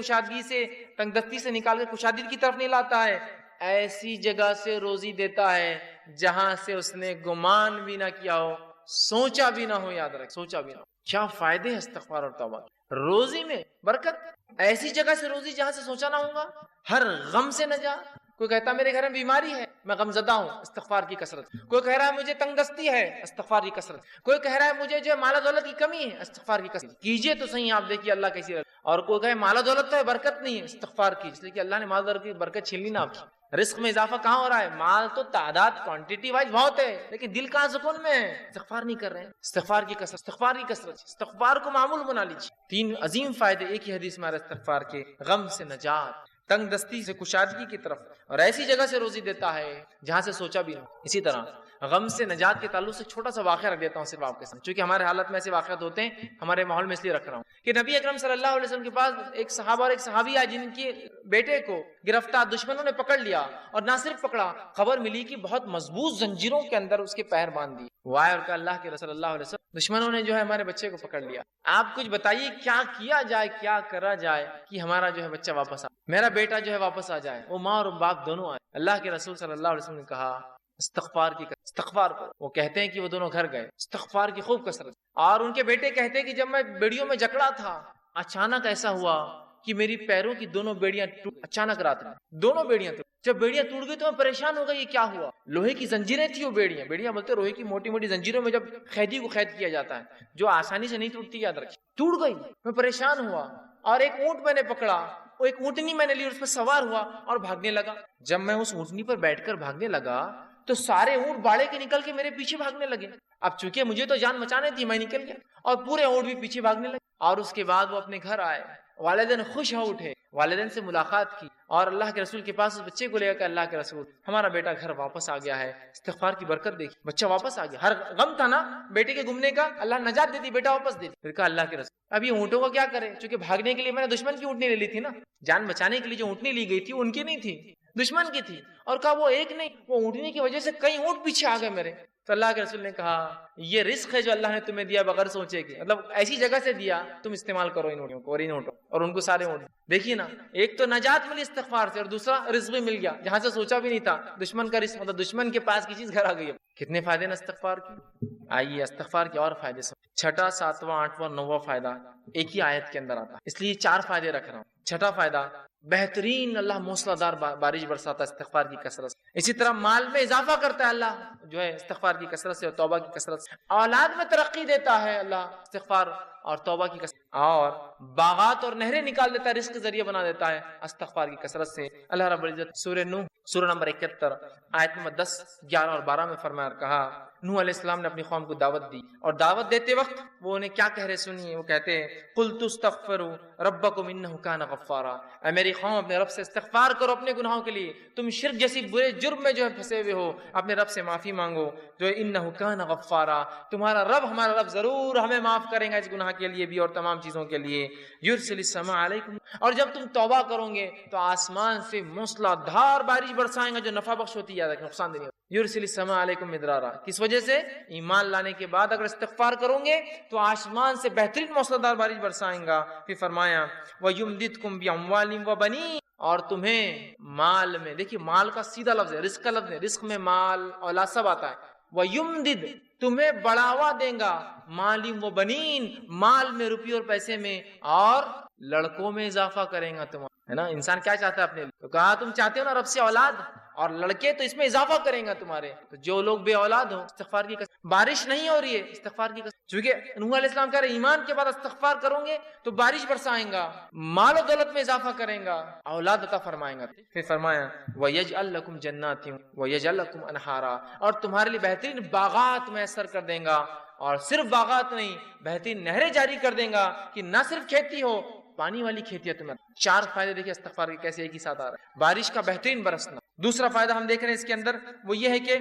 تنگ دستی سے نکال کے کشادگی کی طرف نہیں لاتا ہے، ایسی جگہ سے روزی دیتا ہے جہاں سے اس نے گمان بھی نہ کیا ہو، سوچا بھی نہ ہو. یاد رکھ، سوچا بھی نہ ہو. کیا فائدے ہیں استغفار اور توبہ. روزی میں برکت، ایسی جگہ سے روزی جہاں سے سوچا نہ ہوگا. ہر غم سے نجات. کوئی کہتا میرے گھر میں بیماری ہے، میں غم زدہ ہوں، استغفار کی کثرت. کوئی کہہ رہا ہے مجھے تنگ دستی ہے، استغفار کی کثرت. کوئی کہہ رہا ہے مجھے جو مال و دولت کی کمی ہے، استغفار کی کثرت. کیجئے تو صحیح، آپ دیکھیے اللہ کیسی. اور کوئی کہے مال و دولت تو ہے برکت نہیں ہے، استغفار کی، اس لیے کہ اللہ نے مال و دولت کی برکت چھین لی نا آپ کی. رزق میں اضافہ کہاں ہو رہا ہے؟ مال تو تعداد کوانٹٹی وائز بہت ہے، لیکن دل کہاں سکون میں ہے؟ استغفار نہیں کر رہے ہیں. استغفار کی کثرت، استغفار کی کثرت، استغفار کو معمول بنا لیجیے. 3 عظیم فائدے ایک ہی حدیث میں آ رہے استغفار کے. غم سے نجات، تنگ دستی سے کشادگی کی طرف، اور ایسی جگہ سے روزی دیتا ہے جہاں سے سوچا بھی نہ. اسی طرح غم سے نجات کے تعلق سے چھوٹا سا واقعہ رکھ دیتا ہوں صرف آپ کے سامنے، چونکہ ہمارے حالت میں ایسے واقعات ہوتے ہیں، ہمارے ماحول میں اس لیے رکھ رہا ہوں کہ نبی اکرم صلی اللہ علیہ وسلم کے پاس ایک صحابہ اور ایک صحابی آئے جن کے بیٹے کو گرفتار دشمنوں نے پکڑ لیا. اور نہ صرف پکڑا، خبر ملی کہ بہت مضبوط زنجیروں کے اندر اس کے پیر باندھ دیے. وہ آئے اور کہا اللہ کے رسول صلی اللہ علیہ وسلم، دشمنوں نے جو ہے ہمارے بچے کو پکڑ لیا، آپ کچھ بتائیے کیا کیا جائے، کیا کرا جائے کہ ہمارا جو ہے بچہ واپس میرا بیٹا جو ہے واپس آ جائے. وہ ماں اور باپ دونوں آئے. اللہ کے رسول صلی اللہ علیہ وسلم نے کہا استغفار کی استغفار کرو. وہ کہتے ہیں کہ وہ دونوں گھر گئے، استغفار کی خوب کثرت. اور ان کے بیٹے کہتے ہیں کہ جب میں بیڑیوں میں جکڑا تھا، اچانک ایسا ہوا کہ میری پیروں کی دونوں بیڑیاں اچانک رات میں دونوں بیڑیاں ٹوٹ. جب بیڑیاں ٹوٹ گئی تو میں پریشان ہو گئی، یہ کیا ہوا؟ لوہے کی زنجیریں تھی وہ بیڑیاں بولتے لوہے کی موٹی موٹی زنجیروں میں جب قیدی کو قید کیا جاتا ہے جو آسانی سے نہیں ٹوٹتی، یاد رکھیے. ٹوٹ گئی، میں پریشان ہوا اور ایک اونٹ میں نے پکڑا، وہ ایک اونٹنی میں نے لی، اس پر سوار ہوا اور بھاگنے لگا. جب میں اس اونٹنی پر بیٹھ کر بھاگنے لگا تو سارے اونٹ باڑے کے نکل کے میرے پیچھے بھاگنے لگے. اب چونکہ مجھے تو جان بچانے تھی، میں نکل گیا اور پورے اونٹ بھی پیچھے بھاگنے لگے. اور اس کے بعد وہ اپنے گھر آئے، والدین خوش ہو اٹھے، والدین سے ملاقات کی اور اللہ کے رسول کے پاس اس بچے کو لے کر اللہ کے رسول ہمارا بیٹا گھر واپس آ گیا ہے، استغفار کی برکت دیکھی، بچہ واپس آ گیا. ہر غم تھا نا بیٹے کے گمنے کا، اللہ نجات دیتی، بیٹا واپس دیتی. پھر کہا اللہ کے رسول اب یہ اونٹوں کو کیا کرے؟ چونکہ بھاگنے کے لیے میں نے دشمن کی اونٹنی لے لی تھی نا، جان بچانے کے لیے جو اونٹنی لی گئی تھی ان کی نہیں تھی، دشمن کی تھی. اور کہا وہ ایک نہیں، وہ اونٹنی کی وجہ سے کئی اونٹ پیچھے آ گئے میرے. تو اللہ کے رسول نے کہا یہ رزق ہے جو اللہ نے تمہیں دیا بغیر سوچے کہ، مطلب ایسی جگہ سے دیا، تم استعمال کرو ان اونٹوں کو اور ان اونٹوں اور ان کو سارے اونٹ. دیکھیے نا، ایک تو نجات ملی استغفار سے اور دوسرا رزق بھی مل گیا جہاں سے سوچا بھی نہیں تھا. دشمن کا رزق، مطلب دشمن کے پاس کی چیز گھر آ گئی. کتنے فائدے نا استغفار کے. آئیے استغفار کے اور فائدے سب. 6واں 7واں 8واں 9واں فائدہ ایک ہی آیت کے اندر آتا ہے، اس لیے 4 فائدے رکھ رہا ہوں. 6واں فائدہ، بہترین اللہ موسلا دار بارش برساتا ہے استغفار کی کثرت سے. اسی طرح مال میں اضافہ کرتا ہے اللہ جو ہے استغفار کی کثرت سے اور توبہ کی کثرت سے. اولاد میں ترقی دیتا ہے اللہ استغفار اور توبہ کی کثرت. اور باغات اور نہریں نکال دیتا ہے، رزق کے ذریعے بنا دیتا ہے استغفار کی کثرت سے. اللہ رب العزت سورہ نوح سورہ نمبر 71 آیت نمبر 10 11 اور 12 میں فرمایا، کہا نوح علیہ السلام نے اپنی قوم کو دعوت دی اور دعوت دیتے وقت وہ انہیں کیا کہہ رہے سنیے. وہ کہتے ہیں قلت استغفروا ربکم انہ کان غفارا، اے میری قوم اپنے رب سے استغفار کرو اپنے گناہوں کے لیے، تم شرک جیسی برے جرم میں جو ہے پھنسے ہوئے ہو، اپنے رب سے معافی مانگو جو انہ کان غفارا، تمہارا رب ہمارا رب ضرور ہمیں معاف کرے گا اس گناہ کے لیے بھی اور تمام چیزوں کے لیے. یرسل السماء علیکم، اور جب تم توبہ کرو گے تو آسمان سے موسلا دھار بارش برسائیں گا جو نفع بخش ہوتی ہے، یاد رکھیں نقصان دہ نہیں. یرسل السماء علیکم مدرارا، کس وجہ سے؟ ایمان لانے کے بعد اگر استغفار کرو گے تو آسمان سے بہترین موسلادھار بارش برسائیں گا. پھر فرمایا وَيُمْدِدْكُمْ بِأَمْوَالٍ وَبَنِينَ، اور تمہیں مال میں، دیکھیے مال کا سیدھا لفظ ہے، رزق کا لفظ ہے، رزق میں مال اولاد سب آتا ہے. وَيُمْدِدْ، تمہیں بڑھاوا دیں گا، مَالٍ وَبَنِينَ، مال میں، روپیے اور پیسے میں، اور لڑکوں میں اضافہ کریں گا تمہارا. ہے نا، انسان کیا چاہتا ہے اپنے لیے؟ تو کہا تم چاہتے ہو نا رب سے اولاد اور لڑکے، تو اس میں اضافہ کریں گا تمہارے. تو جو لوگ بے اولاد ہو استغفار کی قسم، بارش نہیں ہو رہی ہے استغفار کی قسم، چونکہ نوح علیہ السلام کہہ رہے ایمان کے بعد استغفار کرو گے تو بارش برسائیں گا، مال و دولت میں اضافہ کریں گا، اولاد عطا فرمائیں گا. پھر فرمایا وَيَجْعَلْ لَكُمْ جَنَّاتٍ وَيَجْعَلْ لَكُمْ أَنْهَارًا، اور تمہارے لیے بہترین باغات میسر کر دیں گا، اور صرف باغات نہیں بہترین نہریں جاری کر دیں گا کہ نہ صرف کھیتی ہو، پانی والی کھیتی ہے تمہیں. 4 فائدے دیکھیں استغفار کے کیسے ایک ہی ساتھ آ رہا ہے. بارش کا بہترین برسنا. دوسرا فائدہ ہم دیکھ رہے ہیں اس کے اندر وہ یہ ہے کہ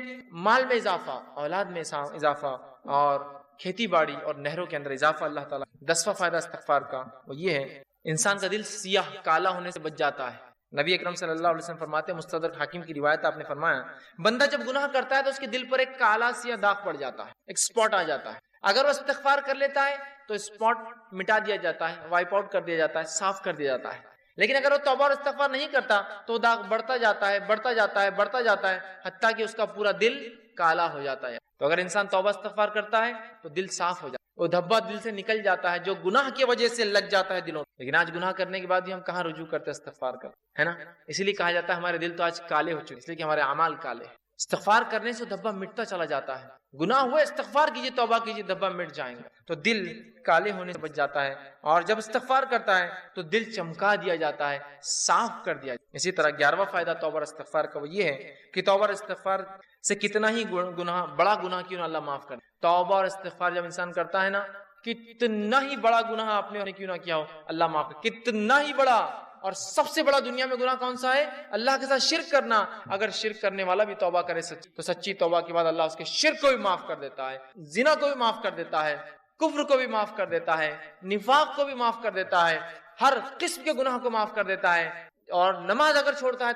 مال میں اضافہ، اولاد میں اضافہ، اور کھیتی باڑی اور نہروں کے اندر اضافہ اللہ تعالیٰ. 10واں فائدہ استغفار کا وہ یہ ہے انسان کا دل سیاہ کالا ہونے سے بچ جاتا ہے. نبی اکرم صلی اللہ علیہ وسلم فرماتے ہیں، مستدرک حاکم کی روایت، آپ نے فرمایا بندہ جب گناہ کرتا ہے تو اس کے دل پر ایک کالا سیاہ داغ پڑ جاتا ہے، ایک اسپاٹ آ جاتا ہے. اگر وہ استغفار کر لیتا ہے تو اسپاٹ مٹا دیا جاتا ہے، وائپ آؤٹ کر دیا جاتا ہے، صاف کر دیا جاتا ہے. لیکن اگر وہ توبہ اور استغفار نہیں کرتا تو وہ داغ بڑھتا جاتا ہے، بڑھتا جاتا ہے، بڑھتا جاتا ہے، حتیٰ کہ اس کا پورا دل کالا ہو جاتا ہے. تو اگر انسان توبہ استغفار کرتا ہے تو دل صاف ہو جاتا ہے، وہ دھبا دل سے نکل جاتا ہے جو گناہ کی وجہ سے لگ جاتا ہے دلوں. لیکن آج گناہ کرنے کے بعد بھی ہم کہاں رجوع کرتے استغفار کرتے، ہے نا؟ اسی لیے کہا جاتا ہے ہمارے دل تو آج کالے ہو چکے، اس لیے کہ ہمارے اعمال کالے ہیں. استغفار کرنے سے دھبا مٹتا چلا جاتا ہے. گناہ ہوئے استغفار کیجیے، توبہ کیجیے، دھبا مٹ جائیں گے. تو دل کالے ہونے سے بچ جاتا ہے، اور جب استغفار کرتا ہے تو دل چمکا دیا جاتا ہے، صاف کر دیا جاتا ہے. اسی طرح 11واں فائدہ توبہ اور استغفار کا وہ یہ ہے کہ توبہ اور استغفار سے کتنا ہی گناہ، بڑا گناہ کیوں نہ اللہ معاف کر. توبہ اور استغفار جب انسان کرتا ہے نا، کتنا ہی بڑا گناہ آپ نے کیوں نہ کیا ہو اللہ معاف کر. کتنا ہی بڑا، اور سب سے بڑا دنیا میں گناہ کون سا ہے؟ اللہ کے ساتھ شرک کرنا. اگر شرک کرنے والا بھی توبہ کرے تو سچی توبہ کے بعد اللہ اس کے شرک کو بھی معاف کر دیتا ہے، زنا کو بھی معاف کر دیتا ہے، کفر کو بھی معاف کر دیتا ہے، نفاق کو بھی معاف کر دیتا ہے، ہر قسم کے گناہ کو معاف کر دیتا ہے. اور نماز اگر چھوڑتا ہے،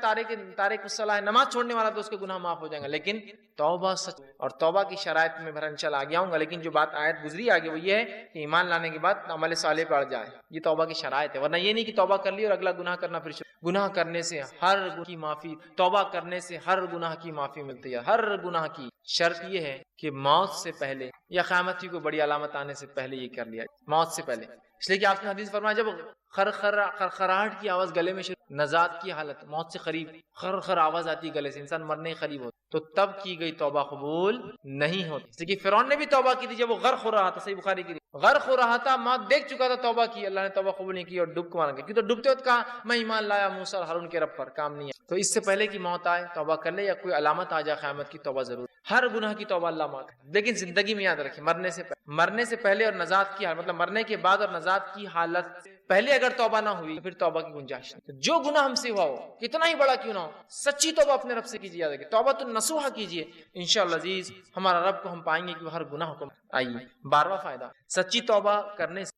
تارک الصلاۃ ہے، نماز چھوڑنے والا، تو اس کے گناہ معاف ہو جائیں گے. لیکن توبہ سچ، اور توبہ کی شرائط میں بہرحال انشاءاللہ آگے آؤں گا. لیکن جو بات آیت گزری آگے وہ یہ ہے کہ ایمان لانے کے بعد عمل صالح پڑ جائے، یہ توبہ کی شرائط ہے. ورنہ یہ نہیں کہ توبہ کر لی اور اگلا گناہ کرنا پھر گناہ کرنے سے ہر گناہ کی معافی، توبہ کرنے سے ہر گناہ کی معافی ملتی ہے. ہر گناہ کی شرط یہ ہے کہ موت سے پہلے یا قیامت کی کوئی بڑی علامت آنے سے پہلے یہ کر لیا، موت سے پہلے. اس لیے کہ آپ نے حدیث فرمایا جب خرخراہٹ کی آواز گلے میں نزات کی حالت، موت سے قریب خر آواز آتی ہے گلے سے، انسان مرنے قریب ہوتا، تو تب کی گئی توبہ قبول نہیں ہوتی. اس لیے کہ فرعون نے بھی توبہ کی تھی جب وہ غرق ہو رہا تھا، صحیح بخاری کی، غرق ہو رہا تھا، موت دیکھ چکا تھا، توبہ کی، اللہ نے توبہ قبول نہیں کی اور ڈوب کو مارا گیا. کیونکہ ڈوبتے وقت کہا میں ایمان لایا موسیٰ اور ہارون کے رب پر، کام نہیں ہے. تو اس سے پہلے کہ موت آئے توبہ کر لے، یا کوئی علامت آ جائے قیامت کی، توبہ ضرور. ہر گناہ کی توبہ اللہ معاف کرے. لیکن زندگی میں یاد رکھیں، مرنے سے پہلے اور نجات کی حالت، مطلب مرنے کے بعد اور نجات کی حالت پہلے اگر توبہ نہ ہوئی تو پھر توبہ کی گنجائش نہیں. جو گناہ ہم سے ہوا ہو، کتنا ہی بڑا کیوں نہ ہو، سچی توبہ اپنے رب سے کیجیے. یاد رکھیں توبہ تو نصوحہ کیجیے، انشاءاللہ عزیز ہمارا رب کو ہم پائیں گے کہ وہ ہر گناہ کو. آئیے 12واں فائدہ، سچی توبہ کرنے سے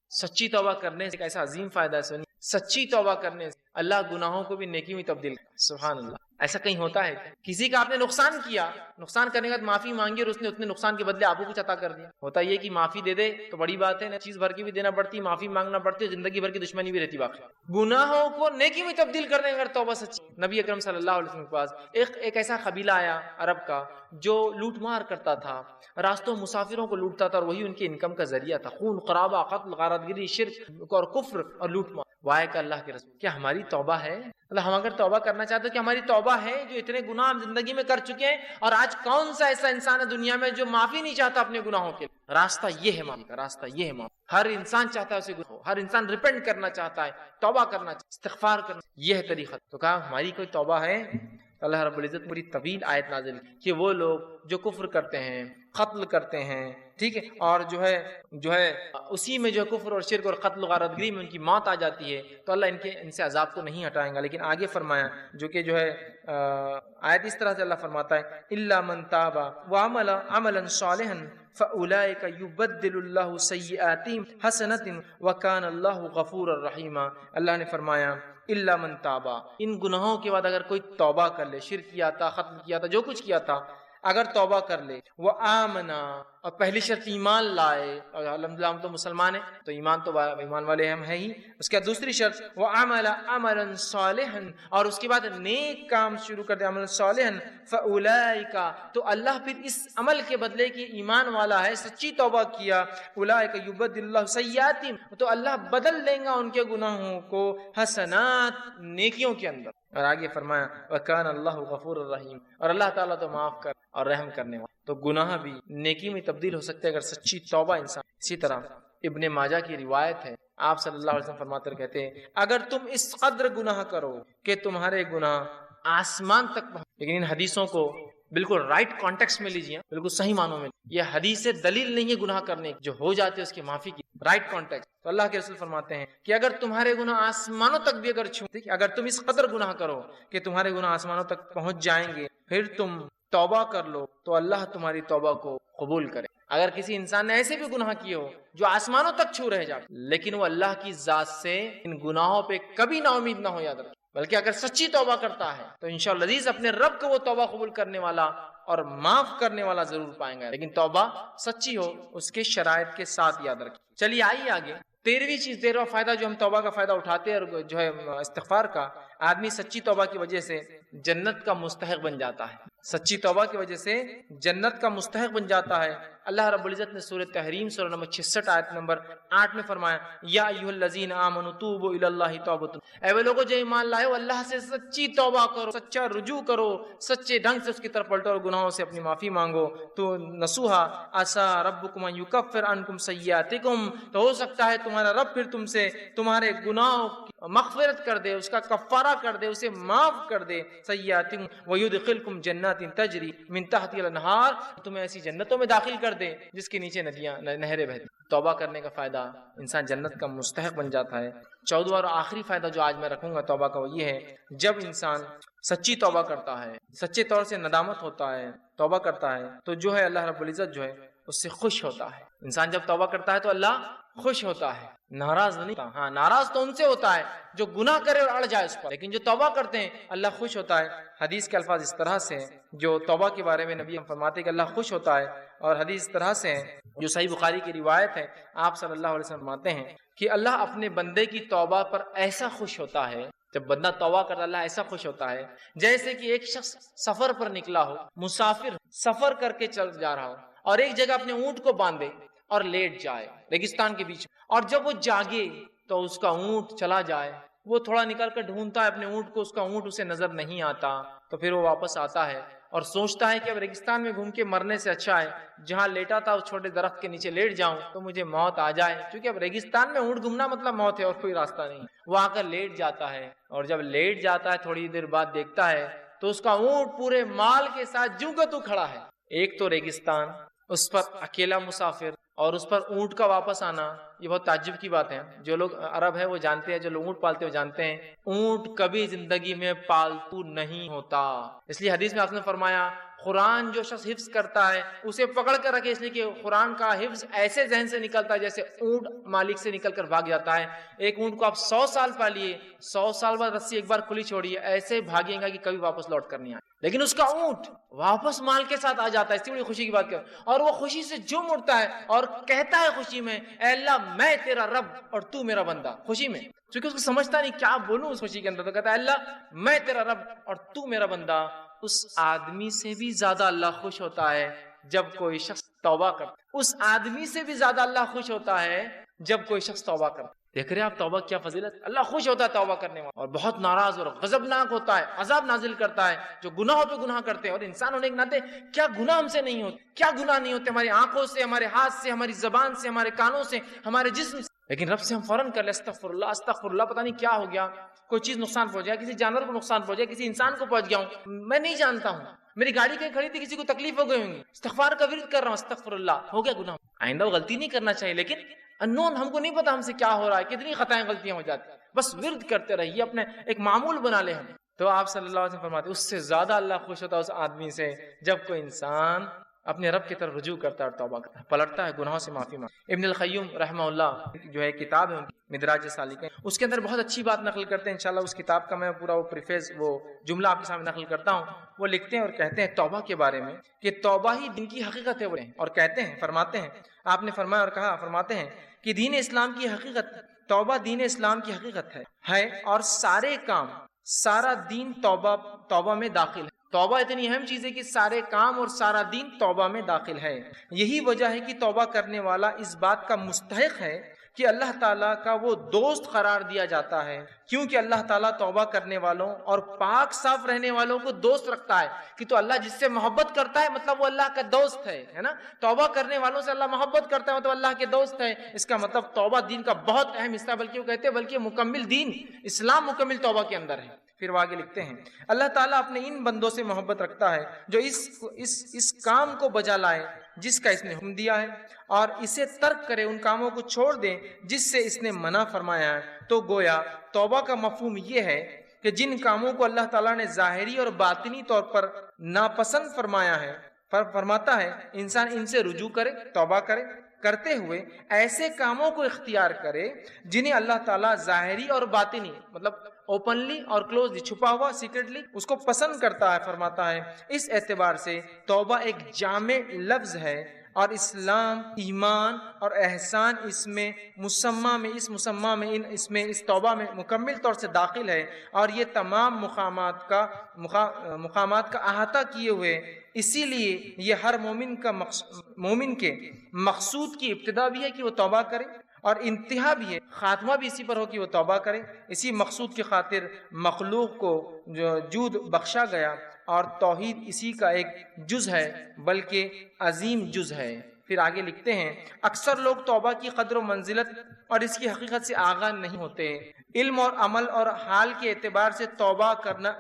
ایک ایسا عظیم فائدہ ہے. سنیے، سچی توبہ کرنے سے اللہ گناہوں کو بھی نیکی میں تبدیل کرے. سبحان اللہ. ایسا کہیں ہوتا ہے کسی کا آپ نے نقصان کیا، نقصان کرنے کے بعد معافی مانگی اور اس نے اتنے نقصان کے بدلے آپ کو کچھ عطا کر دیا. ہوتا یہ کہ معافی دے دے تو بڑی بات ہے، چیز بھر کی بھی دینا پڑتی، معافی مانگنا پڑتی ہے، زندگی بھر کی دشمنی بھی رہتی. باقی گناہوں کو نیکی میں تبدیل کرنے اگر توبہ سچی. نبی اکرم صلی اللہ علیہ وسلم کے پاس ایک ایسا قبیلہ آیا عرب کا جو لوٹ مار کرتا تھا، راستوں مسافروں کو لوٹتا تھا، اور وہی ان کے انکم کا ذریعہ تھا. خون قرابہ، قتل، غارت گری، شرک اور کفر اور لوٹ مار. وائے کہ اللہ کے رسول، کیا ہماری توبہ ہے؟ اللہ، ہم اگر توبہ کرنا چاہتے ہیں کہ ہماری توبہ ہے؟ جو اتنے گناہ ہم زندگی میں کر چکے ہیں، اور آج کون سا ایسا انسان ہے دنیا میں جو معافی نہیں چاہتا اپنے گناہوں کے؟ راستہ یہ ہے معافی کا، راستہ یہ ہے معافی. ہر انسان چاہتا ہے اسے گناہ، ہر انسان ریپینٹ کرنا چاہتا ہے، توبہ کرنا چاہتا ہے، استغفار کرنا، یہ ہے طریقہ. تو کہا ہماری کوئی توبہ ہے؟ اللہ رب العزت پوری طویل آیت نازل کہ وہ لوگ جو کفر کرتے ہیں، قتل کرتے ہیں، ٹھیک ہے، اور جو ہے اسی میں جو کفر اور شرک اور قتل و غارت گری میں ان کی موت آ جاتی ہے، تو اللہ ان سے عذاب کو نہیں ہٹائیں گا. لیکن آگے فرمایا جو کہ جو ہے آیت اس طرح سے اللہ فرماتا ہے الا من تاب وعمل عملا صالحا فاولئک یبدل اللہ سیئاتہم حسنات وکان اللہ غفورا رحیما. اللہ نے فرمایا الا من تابا، ان گناہوں کے بعد اگر کوئی توبہ کر لے، شرک کیا تھا، قتل کیا تھا، جو کچھ کیا تھا، اگر توبہ کر لے، وہ آمنا، اور پہلی شرط ایمان لائے، اور الحمدللہ ہم تو مسلمان ہیں تو ایمان والے ہم ہیں ہی. اس کے بعد دوسری شرط وہ عمل عملا صالحا، اور اس کے بعد نیک کام شروع کر دے، عمل صالحا فاولئک، تو اللہ پھر اس عمل کے بدلے کی ایمان والا ہے، سچی توبہ کیا، اولئک یبدل اللہ سیئاتہم، تو اللہ بدل دیں گا ان کے گناہوں کو حسنات، نیکیوں کے اندر. اور آگے فرمایا وَكَانَ اللَّهُ غَفُورًا رَحِيمًا، اور اللہ تعالیٰ تو معاف کر اور رحم کرنے والا. تو گناہ بھی نیکی میں تبدیل ہو سکتے اگر سچی توبہ انسان. اسی طرح ابن ماجہ کی روایت ہے، آپ صلی اللہ علیہ وسلم فرماتے ہوئے کہتے ہیں اگر تم اس قدر گناہ کرو کہ تمہارے گناہ آسمان تک پہنچ. لیکن ان حدیثوں کو بالکل رائٹ کانٹیکس میں لیجیے، بالکل صحیح معنوں میں. یہ حدیث دلیل نہیں ہے گناہ کرنے جو ہو جاتے اس کی معافی کی، رائٹ کانٹیکس. تو اللہ کے رسول فرماتے ہیں کہ اگر تمہارے گناہ آسمانوں تک بھی اگر چھو، اگر تم اس قدر گناہ کرو کہ تمہارے گناہ آسمانوں تک پہنچ جائیں گے، پھر تم توبہ کر لو تو اللہ تمہاری توبہ کو قبول کرے. اگر کسی انسان نے ایسے بھی گناہ کیے ہو جو آسمانوں تک چھو رہے جاتے، لیکن وہ اللہ کی ذات سے ان گناہوں پہ کبھی نا امید نہ ہو. یاد رکھیں بلکہ اگر سچی توبہ کرتا ہے تو انشاءاللہ عزیز اپنے رب کو وہ توبہ قبول کرنے والا اور معاف کرنے والا ضرور پائیں گا، لیکن توبہ سچی ہو، اس کے شرائط کے ساتھ یاد رکھیں۔ چلیے آئیے آگے 13ویں چیز، 13واں فائدہ جو ہم توبہ کا فائدہ اٹھاتے ہیں اور جو ہے استغفار کا، آدمی سچی توبہ کی وجہ سے جنت کا مستحق بن جاتا ہے۔ سچی توبہ کی وجہ سے جنت کا مستحق بن جاتا ہے۔ اللہ رب العزت نے سورہ تحریم سورہ نمبر 66 آیت نمبر 8 میں فرمایا، یا ایھا الذین آمنوا توبوا الی اللہ توبۃ، اے وہ لوگوں جو ایمان لائے ہو اللہ سے سچی توبہ کرو، سچا رجوع کرو، سچے ڈھنگ سے اس کی طرف پلٹو اور گناہوں سے اپنی معافی مانگو۔ تو نصوحا عسیٰ ربکم ان یکفر عنکم سیئاتکم، تو ہو سکتا ہے تمہارا رب پھر تم سے تمہارے گناہوں کی مغفرت کر دے، اس کا کفارہ کر دے، اسے معاف کر دے، سیئاتکم ویدخلکم جنات تجری من تحتها الانہار، تمہیں ایسی جنتوں میں داخل کر دے جس کے نیچے ندیاں نہریں بہتی۔ توبہ کرنے کا فائدہ، انسان جنت کا مستحق بن جاتا ہے۔ 14واں اور آخری فائدہ جو آج میں رکھوں گا توبہ کا وہ یہ ہے، جب انسان سچی توبہ کرتا ہے، سچے طور سے ندامت ہوتا ہے، توبہ کرتا ہے، تو جو ہے اللہ رب العزت جو ہے اس سے خوش ہوتا ہے۔ انسان جب توبہ کرتا ہے تو اللہ خوش ہوتا ہے، ناراض نہیں ہوتا۔ ہاں ناراض تو ان سے ہوتا ہے جو گناہ کرے اور اڑ جائے اس پر، لیکن جو توبہ کرتے ہیں اللہ خوش ہوتا ہے۔ حدیث کے الفاظ اس طرح سے ہیں، جو توبہ کے بارے میں نبی ہم فرماتے ہیں کہ اللہ خوش ہوتا ہے، اور حدیث اس طرح سے ہیں جو صحیح بخاری کی روایت ہے، آپ صلی اللہ علیہ وسلم فرماتے ہیں کہ اللہ اپنے بندے کی توبہ پر ایسا خوش ہوتا ہے، جب بندہ توبہ کرتا ہے اللہ ایسا خوش ہوتا ہے جیسے کہ ایک شخص سفر پر نکلا ہو، مسافر سفر کر کے چل جا رہا ہو، اور ایک جگہ اپنے اونٹ کو باندھے اور لیٹ جائے ریگستان کے بیچ میں، اور جب وہ جاگے تو اس کا اونٹ چلا جائے، وہ تھوڑا نکل کر ڈھونڈتا ہے اپنے اونٹ کو، اس کا اونٹ اسے نظر نہیں آتا، تو پھر وہ واپس آتا ہے اور سوچتا ہے کہ اب ریگستان میں گھوم کے مرنے سے اچھا ہے جہاں لیٹا تھا اس چھوٹے درخت کے نیچے لیٹ جاؤں تو مجھے موت آ جائے، کیونکہ اب ریگستان میں اونٹ گھومنا مطلب موت ہے اور کوئی راستہ نہیں۔ وہ آ کر لیٹ جاتا ہے، اور جب لیٹ جاتا ہے تھوڑی دیر بعد دیکھتا ہے تو اس کا اونٹ پورے مال کے ساتھ جوں کا تو کھڑا ہے۔ ایک تو ریگستان، اس پر اکیلا مسافر، اور اس پر اونٹ کا واپس آنا، یہ بہت تعجب کی بات ہے۔ جو لوگ عرب ہے وہ جانتے ہیں، جو لوگ اونٹ پالتے ہیں وہ جانتے ہیں اونٹ کبھی زندگی میں پالتو نہیں ہوتا۔ اس لیے حدیث میں آپ نے فرمایا قرآن جو شخص حفظ کرتا ہے اسے پکڑ کر رکھے، اس لیے کہ قرآن کا حفظ ایسے ذہن سے نکلتا ہے جیسے اونٹ مالک سے نکل کر بھاگ جاتا ہے۔ ایک اونٹ کو آپ 100 سال پالیے، 100 سال بعد رسی ایک بار کھلی چھوڑیے، ایسے بھاگے گا کہ کبھی واپس لوٹ کر نہیں آئے، لیکن اس کا اونٹ واپس مال کے ساتھ آ جاتا ہے۔ اس سے بڑی خوشی کی بات کر، اور وہ خوشی سے جھوم اٹھتا ہے اور کہتا ہے خوشی میں، اے اللہ میں تیرا رب اور تو میرا بندہ، خوشی میں، کیونکہ اس کو سمجھتا نہیں کیا بولوں اس خوشی کے اندر، تو کہتا ہے اللہ میں تیرا رب اور تو میرا بندہ۔ اس آدمی سے بھی زیادہ اللہ خوش ہوتا ہے جب کوئی شخص توبہ کرتا ہے، اس آدمی سے بھی زیادہ اللہ خوش ہوتا ہے جب کوئی شخص توبہ کرتا ہے۔ دیکھ رہے ہیں آپ توبہ کیا فضیلت، اللہ خوش ہوتا ہے توبہ کرنے والا، اور بہت ناراض اور غضبناک ہوتا ہے، عذاب نازل کرتا ہے جو گناہوں پہ گناہ کرتے ہیں۔ اور انسان ہونے کے ناطے کیا گناہ ہم سے نہیں ہوتے، کیا گناہ نہیں ہوتے ہماری آنکھوں سے، ہمارے ہاتھ سے، ہماری زبان سے، ہمارے کانوں سے، ہمارے جسم سے، لیکن رب سے ہم فوراً کر لیں استغفر اللہ، پتہ نہیں کیا ہو گیا، کوئی چیز نقصان پہنچ جائے، کسی جانور کو نقصان پہنچ جائے، کسی انسان کو پہنچ گیا ہوں، میں نہیں جانتا ہوں، میری گاڑی کہیں کھڑی تھی کسی کو تکلیف ہو گئی ہوں، استغفار کا ورد کر رہا ہوں، استغفر اللہ، ہو گیا گناہ، آئندہ وہ غلطی نہیں کرنا چاہیے، لیکن انون ہم کو نہیں پتا ہم سے کیا ہو رہا ہے، کتنی خطائیں غلطیاں ہو جاتی ہیں، بس ورد کرتے رہیے، اپنے ایک معمول بنا لیں ہم۔ تو آپ صلی اللہ علیہ وسلم فرماتے اس سے زیادہ اللہ خوش ہوتا ہے اس آدمی سے جب کوئی انسان اپنے رب کی طرف رجوع کرتا ہے اور توبہ کرتا ہے، پلٹتا ہے، گناہوں سے معافی مانگتا ہے۔ ابن القیم رحمہ اللہ جو ہے کتاب ہے ان کی مدراج سالکین، اس کے اندر بہت اچھی بات نقل کرتے ہیں، انشاءاللہ اس کتاب کا میں پورا وہ پریفیس وہ جملہ آپ کے سامنے نقل کرتا ہوں۔ وہ لکھتے ہیں اور کہتے ہیں توبہ کے بارے میں کہ توبہ ہی دین کی حقیقت ہے، اور کہتے ہیں فرماتے ہیں، آپ نے فرمایا اور کہا، فرماتے ہیں کہ دین اسلام کی حقیقت، توبہ دین اسلام کی حقیقت ہے، اور سارے کام، سارا دین توبہ میں داخل ہے۔ توبہ اتنی اہم چیز ہے کہ سارے کام اور سارا دین توبہ میں داخل ہے۔ یہی وجہ ہے کہ توبہ کرنے والا اس بات کا مستحق ہے کہ اللہ تعالیٰ کا وہ دوست قرار دیا جاتا ہے، کیونکہ اللہ تعالیٰ توبہ کرنے والوں اور پاک صاف رہنے والوں کو دوست رکھتا ہے، کہ تو اللہ جس سے محبت کرتا ہے مطلب وہ اللہ کا دوست ہے نا، توبہ کرنے والوں سے اللہ محبت کرتا ہے مطلب اللہ کے دوست ہے۔ اس کا مطلب توبہ دین کا بہت اہم حصہ، بلکہ وہ کہتے ہیں بلکہ مکمل دین اسلام مکمل توبہ کے اندر ہے۔ پھر وہ آگے لکھتے ہیں اللہ تعالیٰ اپنے ان بندوں سے محبت رکھتا ہے جو اس کام کو بجا لائے جس کا اس نے حکم دیا ہے، اور اسے ترک کرے، ان کاموں کو چھوڑ دیں جس سے اس نے منع فرمایا ہے۔ تو گویا توبہ کا مفہوم یہ ہے کہ جن کاموں کو اللہ تعالیٰ نے ظاہری اور باطنی طور پر ناپسند فرمایا ہے، فرماتا ہے انسان ان سے رجوع کرے، توبہ کرتے ہوئے ایسے کاموں کو اختیار کرے جنہیں اللہ تعالیٰ ظاہری اور باطنی، مطلب اوپنلی اور کلوزلی، چھپا ہوا سیکرٹلی اس کو پسند کرتا ہے. فرماتا ہے اس اعتبار سے توبہ ایک جامع لفظ ہے اور اسلام، ایمان اور احسان اس توبہ میں مکمل طور سے داخل ہے، اور یہ تمام مقامات کا احاطہ کیے ہوئے. اسی لیے یہ ہر مومن کے مقصود کی ابتدا بھی ہے کہ وہ توبہ کرے، اور انتہا بھی ہے، خاتمہ بھی اسی پر ہو کہ وہ توبہ کرے. اسی مقصود کی خاطر مخلوق کو جود بخشا گیا، اور توحید اسی کا ایک جز ہے، بلکہ عظیم جز ہے. پھر آگے لکھتے ہیں اکثر لوگ توبہ کی قدر و منزلت اور اس کی حقیقت سے آگاہ نہیں ہوتے. علم اور عمل اور حال کے اعتبار سے توبہ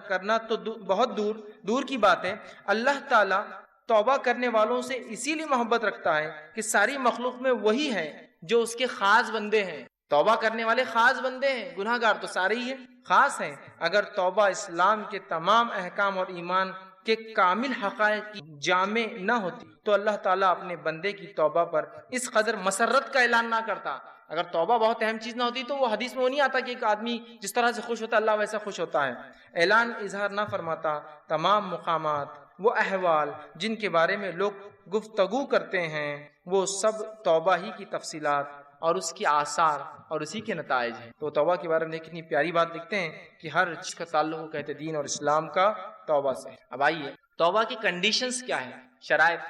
کرنا تو بہت دور کی بات ہے. اللہ تعالیٰ توبہ کرنے والوں سے اسی لیے محبت رکھتا ہے کہ ساری مخلوق میں وہی ہے جو اس کے خاص بندے ہیں. توبہ کرنے والے خاص بندے ہیں، گناہ گار تو سارے ہی ہیں، خاص ہیں. اگر توبہ اسلام کے تمام احکام اور ایمان کے کامل حقائق کی جامع نہ ہوتی تو اللہ تعالیٰ اپنے بندے کی توبہ پر اس قدر مسرت کا اعلان نہ کرتا. اگر توبہ بہت اہم چیز نہ ہوتی تو وہ حدیث میں وہ نہیں آتا کہ ایک آدمی جس طرح سے خوش ہوتا ہے اللہ ویسا خوش ہوتا ہے. اعلان اظہار نہ فرماتا. تمام مقامات، وہ احوال جن کے بارے میں لوگ گفتگو کرتے ہیں، وہ سب توبہ ہی کی تفصیلات اور اس کی آثار اور اسی کے نتائج ہیں. تو توبہ کے بارے میں کتنی پیاری بات لکھتے ہیں کہ ہر چیز کا تعلق کہتے دین اور اسلام کا توبہ سے. اب آئیے توبہ کی کنڈیشنز کیا ہیں، شرائط.